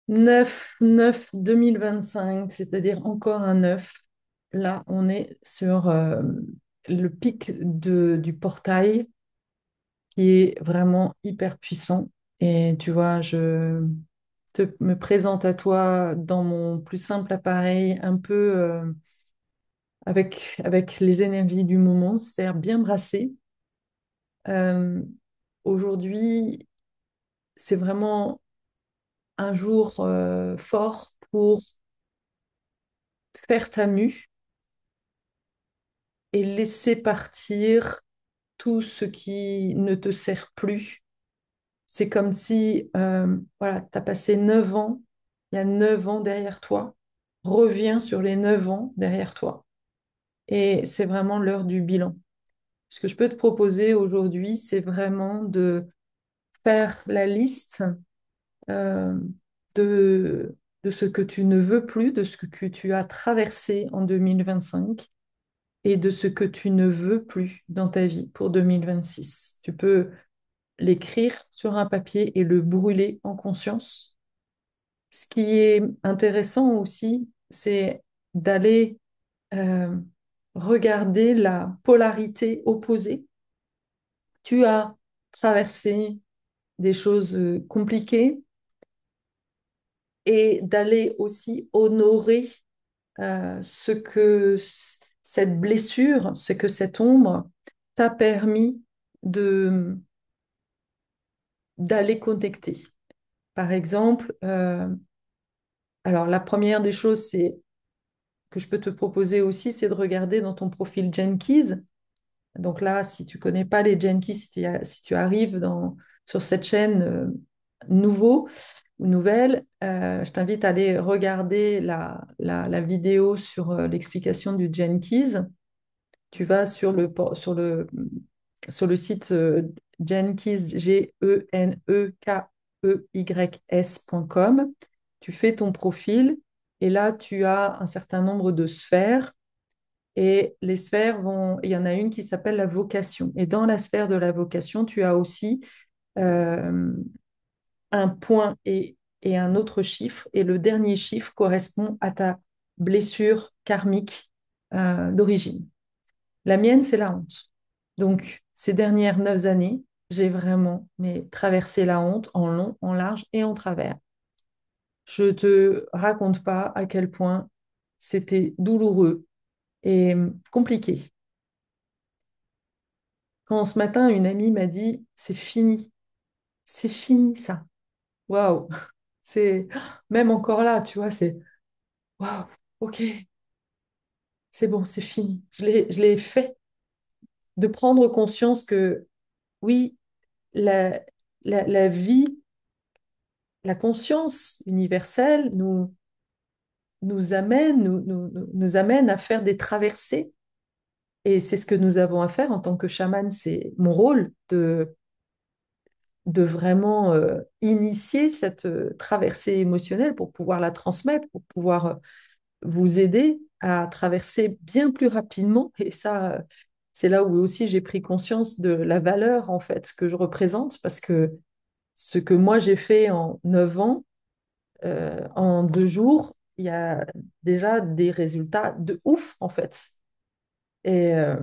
9 2025, c'est-à-dire encore un 9. Là, on est sur le pic du portail qui est vraiment hyper puissant. Et tu vois, me présente à toi dans mon plus simple appareil, un peu avec les énergies du moment, c'est-à-dire bien brassé. Euh, Aujourd'hui, c'est vraiment un jour fort pour faire ta mue et laisser partir tout ce qui ne te sert plus. C'est comme si, voilà, tu as passé 9 ans, il y a 9 ans derrière toi. Reviens sur les 9 ans derrière toi. Et c'est vraiment l'heure du bilan. Ce que je peux te proposer aujourd'hui, c'est vraiment de faire la liste euh, de, de ce que tu ne veux plus, de ce que tu as traversé en 2025 et de ce que tu ne veux plus dans ta vie pour 2026. Tu peux l'écrire sur un papier et le brûler en conscience. Ce qui est intéressant aussi, c'est d'aller euh, regarder la polarité opposée. Tu as traversé des choses compliquées et d'aller aussi honorer ce que cette blessure, ce que cette ombre t'a permis de d'aller connecter. Par exemple, alors la première des choses, c'est que je peux te proposer aussi, c'est de regarder dans ton profil Jenkins. Donc là, si tu connais pas les Jenkins, si tu arrives sur cette chaîne nouveau ou nouvelle, je t'invite à aller regarder la vidéo sur l'explication du Jenkins. Tu vas sur le site Jenkins, GENEKEYS.com. Tu fais ton profil et là, tu as un certain nombre de sphères et les sphères il y en a une qui s'appelle la vocation. Et dans la sphère de la vocation, tu as aussi euh, un point et un autre chiffre. Et le dernier chiffre correspond à ta blessure karmique d'origine. La mienne, c'est la honte. Donc, ces dernières 9 années, j'ai vraiment traversé la honte en long, en large et en travers. Je te raconte pas à quel point c'était douloureux et compliqué. Quand ce matin, une amie m'a dit, c'est fini ça. Waouh, c'est même encore là, tu vois, c'est waouh, ok, c'est bon, c'est fini. Je l'ai fait. De prendre conscience que oui, la, la vie, la conscience universelle nous amène à faire des traversées. Et c'est ce que nous avons à faire en tant que chaman. C'est mon rôle de vraiment initier cette traversée émotionnelle pour pouvoir la transmettre, pour pouvoir vous aider à traverser bien plus rapidement. Et ça, c'est là où aussi j'ai pris conscience de la valeur en fait que je représente, parce que ce que moi j'ai fait en 9 ans, en 2 jours, il y a déjà des résultats de ouf en fait. Et, euh,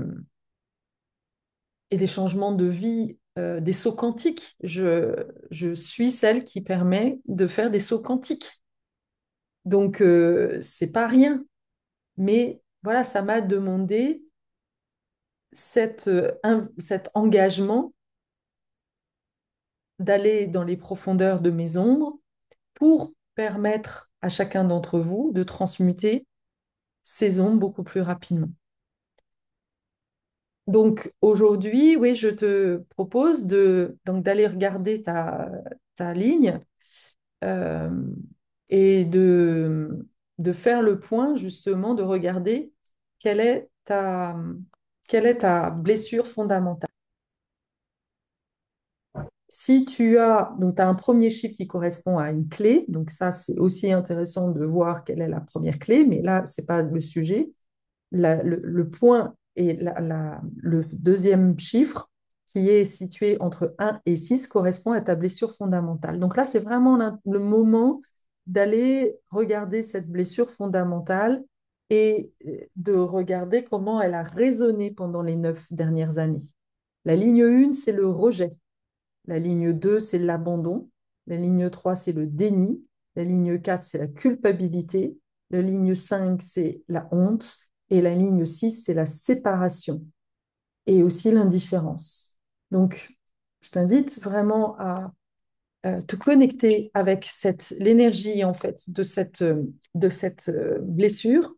et des changements de vie, des sauts quantiques. Je suis celle qui permet de faire des sauts quantiques. Donc, c'est pas rien. Mais voilà, ça m'a demandé cet engagement d'aller dans les profondeurs de mes ombres pour permettre à chacun d'entre vous de transmuter ces ombres beaucoup plus rapidement. Donc aujourd'hui, oui, je te propose donc d'aller regarder ta ligne euh, et de faire le point, justement, de regarder quelle est quelle est ta blessure fondamentale. Si tu as, donc tu as un premier chiffre qui correspond à une clé, donc ça c'est aussi intéressant de voir quelle est la première clé, mais là c'est pas le sujet. Le point et le deuxième chiffre qui est situé entre 1 et 6 correspond à ta blessure fondamentale. Donc là c'est vraiment le moment d'aller regarder cette blessure fondamentale et de regarder comment elle a résonné pendant les 9 dernières années. La ligne 1, c'est le rejet. La ligne 2, c'est l'abandon. La ligne 3, c'est le déni. La ligne 4, c'est la culpabilité. La ligne 5, c'est la honte. Et la ligne 6, c'est la séparation et aussi l'indifférence. Donc, je t'invite vraiment à te connecter avec l'énergie en fait de cette blessure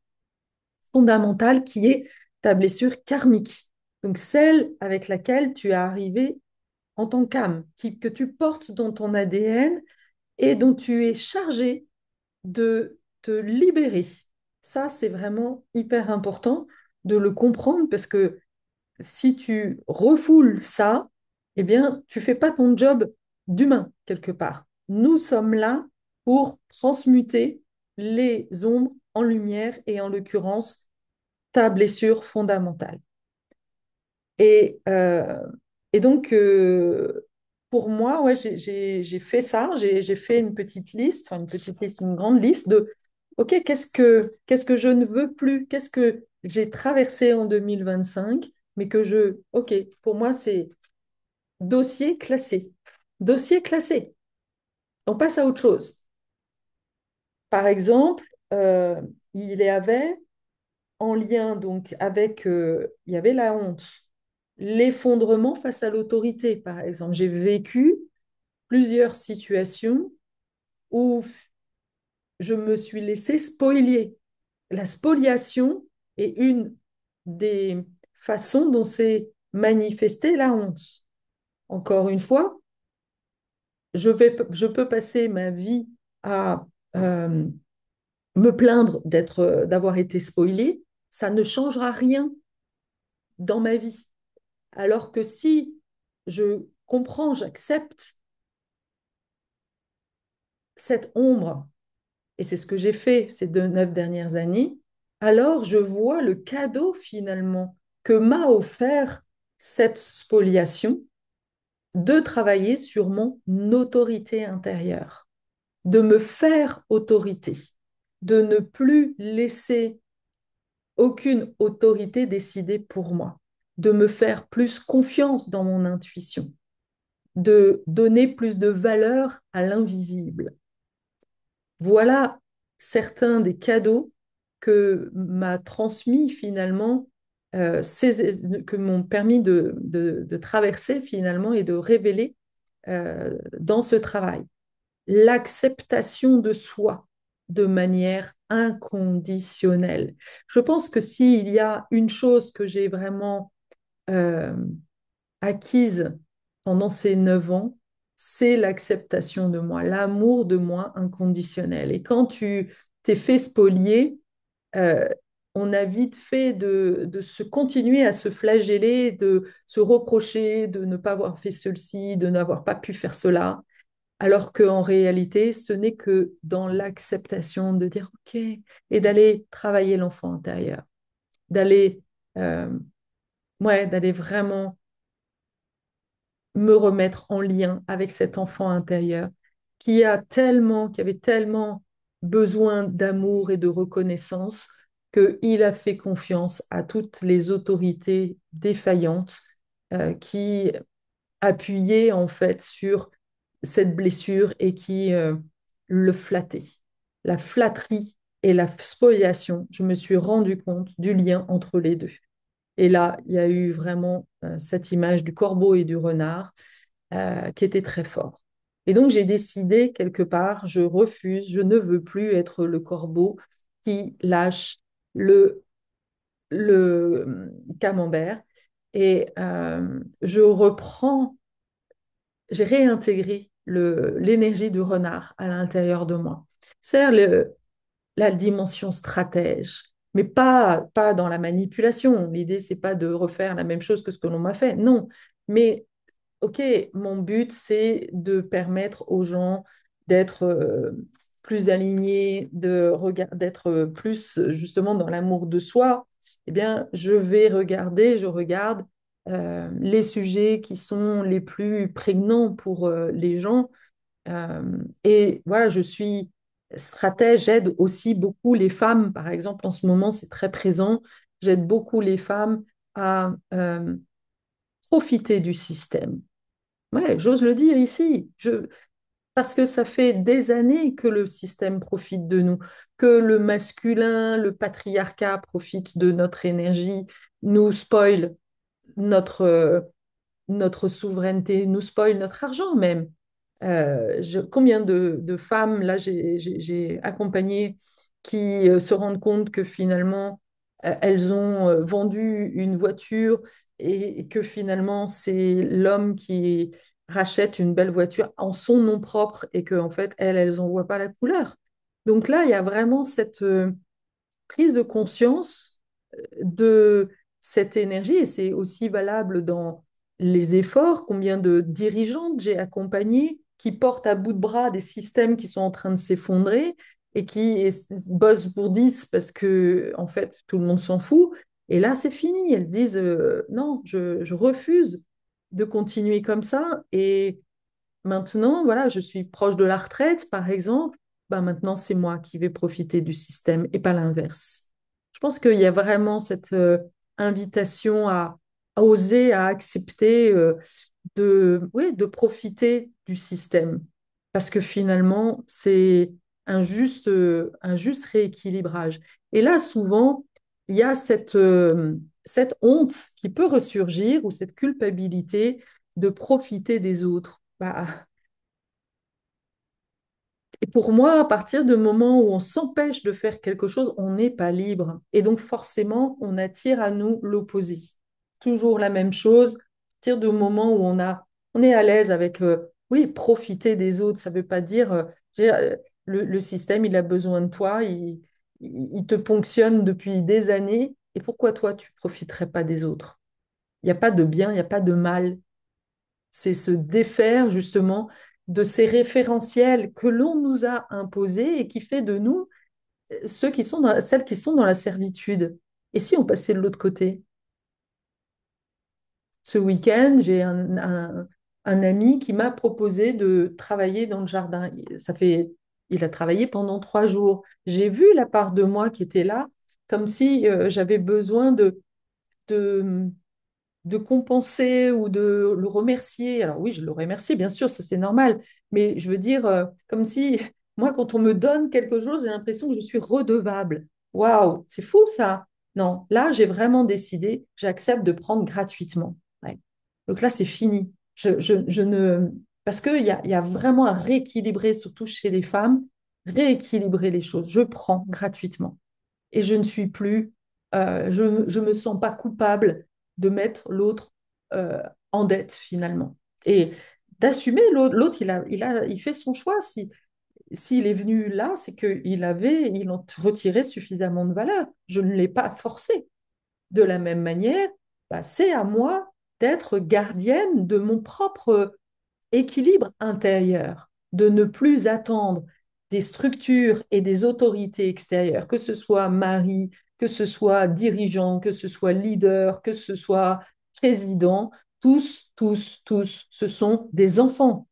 fondamentale qui est ta blessure karmique. Donc, celle avec laquelle tu es arrivé en tant qu'âme, que tu portes dans ton ADN et dont tu es chargé de te libérer. Ça, c'est vraiment hyper important de le comprendre parce que si tu refoules ça, eh bien, tu fais pas ton job d'humain quelque part. Nous sommes là pour transmuter les ombres en lumière et en l'occurrence ta blessure fondamentale. Et, euh, et donc, pour moi, ouais, j'ai fait ça, j'ai fait une petite liste, enfin une petite liste, une grande liste de, OK, qu'est-ce que je ne veux plus? Qu'est-ce que j'ai traversé en 2025, mais OK, pour moi, c'est dossier classé. Dossier classé. On passe à autre chose. Par exemple, il y avait en lien donc avec, il y avait la honte, l'effondrement face à l'autorité, par exemple. J'ai vécu plusieurs situations où je me suis laissée spolier. La spoliation est une des façons dont s'est manifestée la honte. Encore une fois, je peux passer ma vie à euh, me plaindre d'avoir été spoilée, ça ne changera rien dans ma vie. Alors que si je comprends, j'accepte cette ombre, et c'est ce que j'ai fait ces 9 dernières années, alors je vois le cadeau finalement que m'a offert cette spoliation de travailler sur mon autorité intérieure, de me faire autorité, de ne plus laisser aucune autorité décider pour moi, de me faire plus confiance dans mon intuition, de donner plus de valeur à l'invisible. Voilà certains des cadeaux que m'a transmis finalement, que m'ont permis de traverser finalement et de révéler dans ce travail. L'acceptation de soi de manière inconditionnelle. Je pense que s'il y a une chose que j'ai vraiment euh, acquise pendant ces 9 ans, c'est l'acceptation de moi, l'amour de moi inconditionnel. Et quand tu t'es fait spolier, euh, on a vite fait de se continuer à se flageller, de se reprocher de ne pas avoir fait ceci, de n'avoir pas pu faire cela, alors qu'en réalité, ce n'est que dans l'acceptation de dire OK et d'aller travailler l'enfant intérieur, d'aller euh, ouais, d'aller vraiment me remettre en lien avec cet enfant intérieur qui avait tellement besoin d'amour et de reconnaissance, qu'il a fait confiance à toutes les autorités défaillantes qui appuyaient en fait sur cette blessure et qui le flattaient. La flatterie et la spoliation, je me suis rendu compte du lien entre les deux. Et là, il y a eu vraiment cette image du corbeau et du renard qui était très fort. Et donc, j'ai décidé quelque part, je refuse, je ne veux plus être le corbeau qui lâche le, le camembert. Et je reprends, j'ai réintégré l'énergie du renard à l'intérieur de moi. C'est la dimension stratège, mais pas dans la manipulation. L'idée, c'est pas de refaire la même chose que ce que l'on m'a fait, non. Mais OK, mon but, c'est de permettre aux gens d'être plus alignés, d'être plus justement dans l'amour de soi. Eh bien, je regarde les sujets qui sont les plus prégnants pour les gens. Et voilà, stratège, j'aide aussi beaucoup les femmes, par exemple, en ce moment, c'est très présent, j'aide beaucoup les femmes à profiter du système. Ouais, j'ose le dire ici. Parce que ça fait des années que le système profite de nous, que le masculin, le patriarcat profite de notre énergie, nous spoil notre souveraineté, nous spoil notre argent même. Combien de femmes, là, j'ai accompagné qui se rendent compte que finalement, elles ont vendu une voiture et que finalement, c'est l'homme qui rachète une belle voiture en son nom propre et que en fait, elles n'en voient pas la couleur. Donc là, il y a vraiment cette prise de conscience de cette énergie, et c'est aussi valable dans les efforts, combien de dirigeantes j'ai accompagnées qui portent à bout de bras des systèmes qui sont en train de s'effondrer et qui bossent pour 10 parce que en fait tout le monde s'en fout. Et là, c'est fini. Elles disent non, je refuse de continuer comme ça. Et maintenant, voilà, je suis proche de la retraite, par exemple. Ben maintenant, c'est moi qui vais profiter du système et pas l'inverse. Je pense qu'il y a vraiment cette invitation à oser, à accepter oui, de profiter du système. Parce que finalement, c'est un juste rééquilibrage. Et là, souvent, il y a cette honte qui peut ressurgir ou cette culpabilité de profiter des autres. Bah, et pour moi, à partir du moment où on s'empêche de faire quelque chose, on n'est pas libre. Et donc, forcément, on attire à nous l'opposé. Toujours la même chose. À partir du moment où on est à l'aise avec, oui, profiter des autres, ça ne veut pas dire, le système, il a besoin de toi, il te ponctionne depuis des années. Et pourquoi toi, tu profiterais pas des autres? Il n'y a pas de bien, il n'y a pas de mal. C'est se défaire justement de ces référentiels que l'on nous a imposés et qui fait de nous celles qui sont dans la servitude. Et si on passait de l'autre côté? Ce week-end, j'ai un ami qui m'a proposé de travailler dans le jardin. Il a travaillé pendant 3 jours. J'ai vu la part de moi qui était là, comme si j'avais besoin de de compenser ou de le remercier. Alors oui, je le remercie, bien sûr, ça c'est normal, mais je veux dire, comme si moi, quand on me donne quelque chose, j'ai l'impression que je suis redevable. Waouh, c'est fou ça. Non, là, j'ai vraiment décidé, j'accepte de prendre gratuitement. Ouais. Donc là, c'est fini. Je ne... Parce il y a vraiment à rééquilibrer, surtout chez les femmes, rééquilibrer les choses. Je prends gratuitement et je ne suis plus, je me sens pas coupable de mettre l'autre en dette finalement. Et d'assumer l'autre, il fait son choix. S'il est venu là, c'est il en retirait suffisamment de valeur. Je ne l'ai pas forcé. De la même manière, bah, c'est à moi d'être gardienne de mon propre équilibre intérieur, de ne plus attendre des structures et des autorités extérieures, que ce soit mari, que ce soit dirigeant, que ce soit leader, que ce soit président, tous, ce sont des enfants.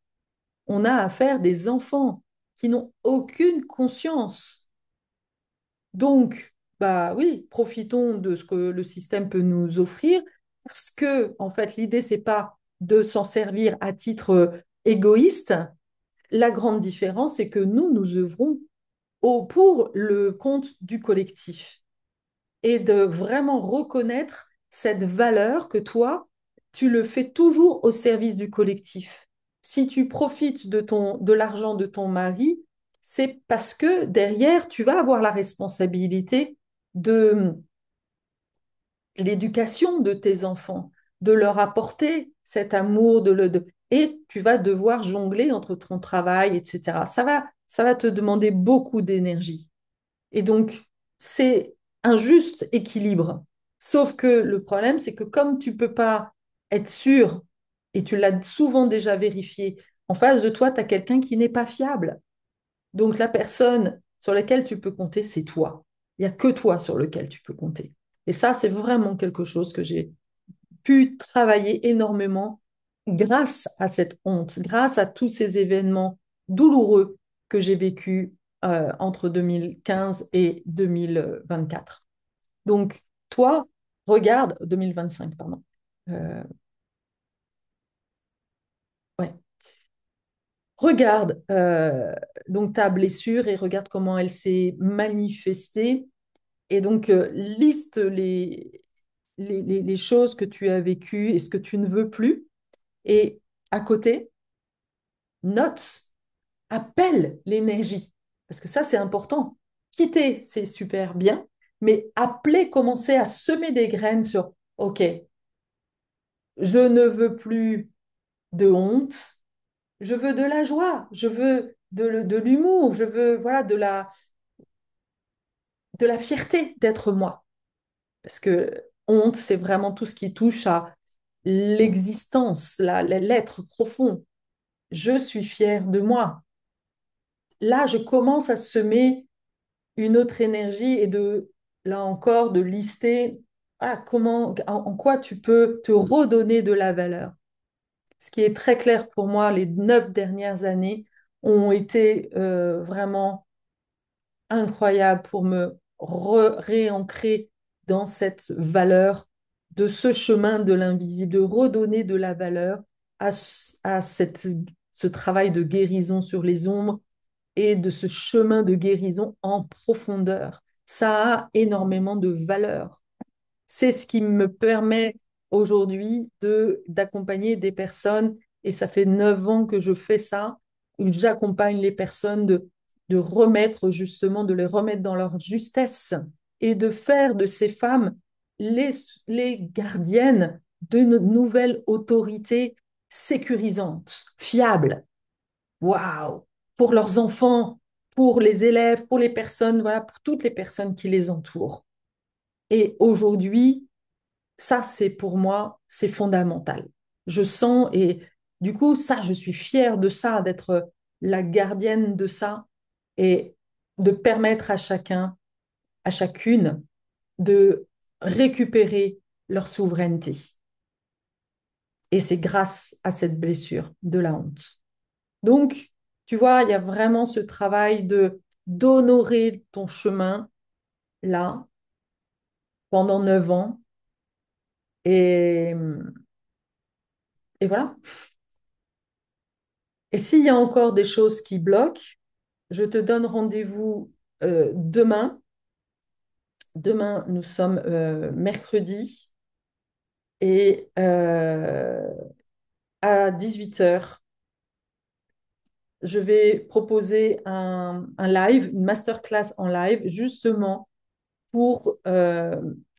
On a affaire des enfants qui n'ont aucune conscience. Donc, bah oui, profitons de ce que le système peut nous offrir, parce que, en fait, l'idée, c'est pas de s'en servir à titre égoïste. La grande différence, c'est que nous œuvrons pour le compte du collectif et de vraiment reconnaître cette valeur que toi, tu le fais toujours au service du collectif. Si tu profites de l'argent de ton mari, c'est parce que derrière, tu vas avoir la responsabilité de l'éducation de tes enfants, de leur apporter cet amour, et tu vas devoir jongler entre ton travail, etc. Ça va te demander beaucoup d'énergie. Et donc, c'est un juste équilibre. Sauf que le problème, c'est que comme tu peux pas être sûr, et tu l'as souvent déjà vérifié, en face de toi, tu as quelqu'un qui n'est pas fiable. Donc, la personne sur laquelle tu peux compter, c'est toi. Il n'y a que toi sur lequel tu peux compter. Et ça, c'est vraiment quelque chose que j'ai pu travailler énormément grâce à cette honte, grâce à tous ces événements douloureux que j'ai vécus entre 2015 et 2024. Donc, toi, regarde, 2025, pardon. Euh, ouais. Regarde donc ta blessure et regarde comment elle s'est manifestée. Et donc, liste les choses que tu as vécues et ce que tu ne veux plus. Et à côté, note, appelle l'énergie. Parce que ça, c'est important. Quitter, c'est super bien, mais appeler, commencer à semer des graines sur, OK, je ne veux plus de honte, je veux de la joie, je veux de l'humour, je veux voilà, de la fierté d'être moi. Parce que honte, c'est vraiment tout ce qui touche à l'existence, l'être profond. Je suis fière de moi. Là, je commence à semer une autre énergie et là encore, de lister voilà, en quoi tu peux te redonner de la valeur. Ce qui est très clair pour moi, les 9 dernières années ont été vraiment incroyables pour me réancrer dans cette valeur de ce chemin de l'invisible, de redonner de la valeur à ce travail de guérison sur les ombres et de ce chemin de guérison en profondeur. Ça a énormément de valeur. C'est ce qui me permet aujourd'hui d'accompagner des personnes, et ça fait 9 ans que je fais ça, où j'accompagne les personnes de remettre justement, de les remettre dans leur justesse et de faire de ces femmes les, les gardiennes d'une nouvelle autorité sécurisante, fiable. Waouh! Pour leurs enfants, pour les élèves, pour les personnes, voilà, pour toutes les personnes qui les entourent. Et aujourd'hui, ça, c'est pour moi, c'est fondamental. Je sens et du coup, ça, je suis fière de ça, d'être la gardienne de ça et de permettre à chacun, à chacune, de récupérer leur souveraineté. Et c'est grâce à cette blessure de la honte. Donc, tu vois, il y a vraiment ce travail de d'honorer ton chemin là pendant 9 ans. Et, et voilà. Et s'il y a encore des choses qui bloquent, je te donne rendez-vous demain. Demain, nous sommes mercredi et à 18 h, je vais proposer un live, une masterclass en live, justement pour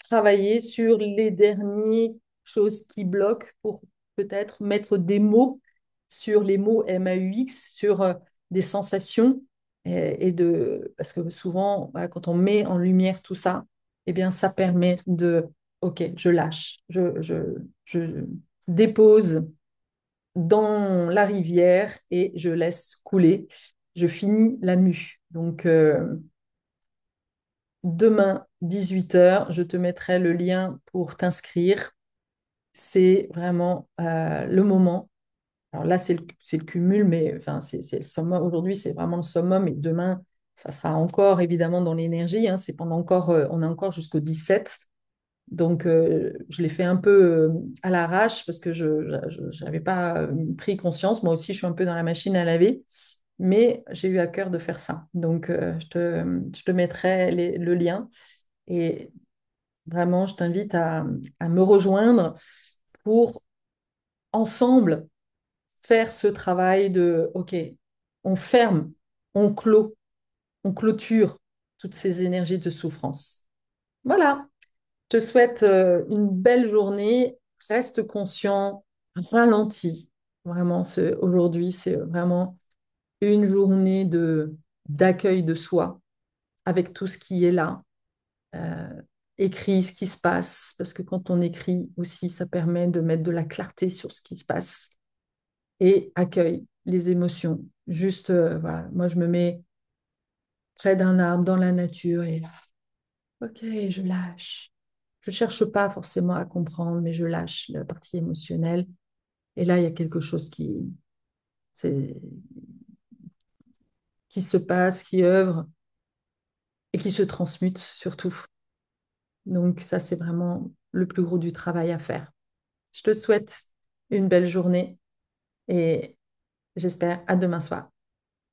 travailler sur les dernières choses qui bloquent, pour peut-être mettre des mots sur les mots MAUX, sur des sensations, parce que souvent, voilà, quand on met en lumière tout ça, eh bien, ça permet OK, je lâche, je dépose dans la rivière et je laisse couler. Je finis la mue. Donc, demain, 18 h, je te mettrai le lien pour t'inscrire. C'est vraiment le moment. Alors là, c'est le cumul, mais enfin, c'est le summum. Aujourd'hui, c'est vraiment le summum. Et demain, ça sera encore évidemment dans l'énergie, hein. C'est pendant encore, on est encore jusqu'au 17. Donc, je l'ai fait un peu à l'arrache parce que je n'avais pas pris conscience. Moi aussi, je suis un peu dans la machine à laver, mais j'ai eu à cœur de faire ça. Donc, je te mettrai le lien. Et vraiment, je t'invite à me rejoindre pour ensemble faire ce travail de, OK, on ferme, on clôt, on clôture toutes ces énergies de souffrance. Voilà, je te souhaite une belle journée, reste conscient, ralentis. Vraiment, aujourd'hui, c'est vraiment une journée d'accueil de soi avec tout ce qui est là. euh, Écris ce qui se passe, parce que quand on écrit aussi, ça permet de mettre de la clarté sur ce qui se passe et accueille les émotions. Juste, voilà, moi, je me mets près d'un arbre dans la nature et OK, je lâche. Je cherche pas forcément à comprendre, mais je lâche la partie émotionnelle. Et là, il y a quelque chose c'est, qui se passent, qui œuvrent et qui se transmutent surtout. Donc ça, c'est vraiment le plus gros du travail à faire. Je te souhaite une belle journée et j'espère à demain soir.